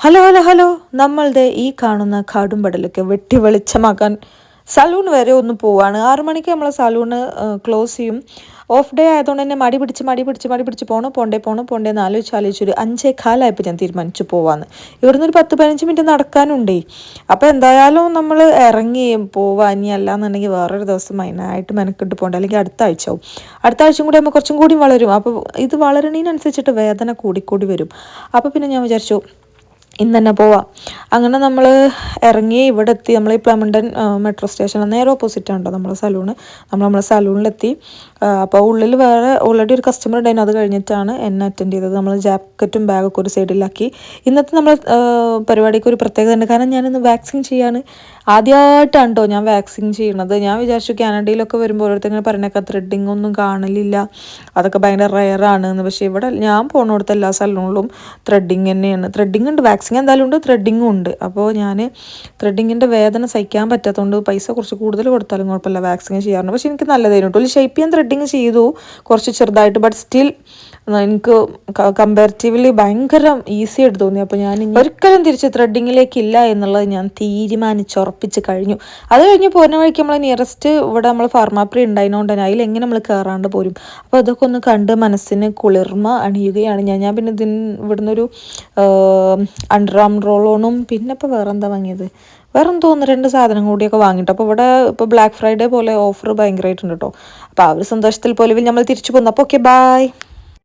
Hello hello hello നമ്മളുടെ ഈ കാണുന്ന കാടും പടലൊക്കെ വെട്ടി വെളിച്ചമാക്കാൻ സലൂൺ വരെ ഒന്ന് പോവാണ്. 6 മണിക്ക് നമ്മൾ സലൂണ് ക്ലോസ് ചെയ്യും. ഓഫ് ഡേ ആയതുകൊണ്ട് തന്നെ മടി പിടിച്ച് പോണ്ടേന്ന് ആലോചിച്ചൊരു 5:15 ഞാൻ തീരുമാനിച്ചു പോവാന്ന്. ഇവിടുന്ന് ഒരു 10-15 മിനിറ്റ് നടക്കാനുണ്ടേ. അപ്പോൾ എന്തായാലും നമ്മൾ ഇറങ്ങി പോവാ. ഇനി അല്ലാന്നുണ്ടെങ്കിൽ വേറൊരു ദിവസം അതിനായിട്ട് മെനക്കെട്ട് പോകണ്ട, അല്ലെങ്കിൽ അടുത്ത ആഴ്ച ആവും. അടുത്ത ആഴ്ചയും കൂടി ആകുമ്പോൾ കുറച്ചും കൂടി വളരും. അപ്പോൾ ഇത് വളരണതിനനുസരിച്ചിട്ട് വേദന കൂടിക്കൂടി വരും. അപ്പോൾ പിന്നെ ഞാൻ വിചാരിച്ചു ഇന്ന് തന്നെ പോവാം. അങ്ങനെ നമ്മൾ ഇറങ്ങി ഇവിടെ എത്തി. നമ്മൾ ഈ പ്ലമണ്ടൻ മെട്രോ സ്റ്റേഷൻ നേരെ ഓപ്പോസിറ്റ് ആണല്ലോ നമ്മളെ സലൂണ്. നമ്മളെ സലൂണിലെത്തി. അപ്പോൾ ഉള്ളിൽ വേറെ ഓൾറെഡി ഒരു കസ്റ്റമർ ഉണ്ടായിരുന്നു. അത് കഴിഞ്ഞിട്ടാണ് എന്നെ അറ്റൻഡ് ചെയ്തത്. നമ്മൾ ജാക്കറ്റും ബാഗൊക്കെ ഒരു സൈഡിലാക്കി. ഇന്നത്തെ നമ്മൾ പരിപാടിക്ക് ഒരു പ്രത്യേകത ഉണ്ട്. കാരണം ഞാനിന്ന് വാക്സിൻ ചെയ്യാണ്. ആദ്യമായിട്ടാണ് കേട്ടോ ഞാൻ വാക്സിൻ ചെയ്യണത്. ഞാൻ വിചാരിച്ചു കാനഡയിലൊക്കെ വരുമ്പോൾ ഓരോരുത്തർ പറഞ്ഞേക്കാം ത്രെഡിങ് ഒന്നും കാണലില്ല, അതൊക്കെ ഭയങ്കര റെയറാണെന്ന്. പക്ഷേ ഇവിടെ ഞാൻ പോണിടത്ത് എല്ലാ സലൂണിലും ത്രെഡിങ് തന്നെയാണ്. ത്രെഡിങ് ഉണ്ട്, വാക്സിൻ എന്തായാലും ഉണ്ട്, ത്രെഡിങ്ങും ഉണ്ട്. അപ്പോൾ ഞാൻ ത്രെഡിങ്ങിൻ്റെ വേദന സഹിക്കാൻ പറ്റാത്തതുകൊണ്ട് പൈസ കുറച്ച് കൂടുതൽ കൊടുത്താലും കുഴപ്പമില്ല, വാക്സിൻ ചെയ്യാറുണ്ട്. പക്ഷേ എനിക്ക് നല്ലതായിരുന്നു കേട്ടോ. ഷേപ്പ് ചെയ്യാൻ ത്രെഡിങ് ചെയ്തു കുറച്ച് ചെറുതായിട്ട്. ബട്ട് സ്റ്റിൽ എനിക്ക് കമ്പാരിറ്റീവ്ലി ഭയങ്കര ഈസി ആയിട്ട് തോന്നി. അപ്പോൾ ഞാൻ ഒരിക്കലും തിരിച്ച് ത്രെഡിങ്ങിലേക്കില്ല എന്നുള്ളത് ഞാൻ തീരുമാനിച്ചുറപ്പിച്ച് കഴിഞ്ഞു. അത് കഴിഞ്ഞ് പോകുന്ന വഴിക്ക് നമ്മൾ നിയറസ്റ്റ് ഇവിടെ നമ്മൾ ഫാർമാപ്രി ഉണ്ടായതുകൊണ്ട് തന്നെ അതിലെങ്ങനെ നമ്മൾ കയറാണ്ട് പോരും. അപ്പോൾ അതൊക്കെ ഒന്ന് കണ്ട് മനസ്സിന് കുളിർമ അണിയുകയാണ് ഞാൻ പിന്നെ ഇവിടുന്ന് ഒരു അണ്ടർ ആം റോളോണും പിന്നെ ഇപ്പോൾ വേറെ എന്താ വാങ്ങിയത്, വേറെ തോന്നുന്നു 2 സാധനം കൂടിയൊക്കെ വാങ്ങിയിട്ട്. അപ്പോൾ ഇവിടെ ഇപ്പോൾ ബ്ലാക്ക് ഫ്രൈഡേ പോലെ ഓഫർ ഭയങ്കരമായിട്ടുണ്ട് കേട്ടോ. അപ്പോൾ ആ ഒരു സന്തോഷത്തിൽ പോലെ നമ്മൾ തിരിച്ചു പോകുന്നു. അപ്പോൾ ഓക്കെ, ബായ്.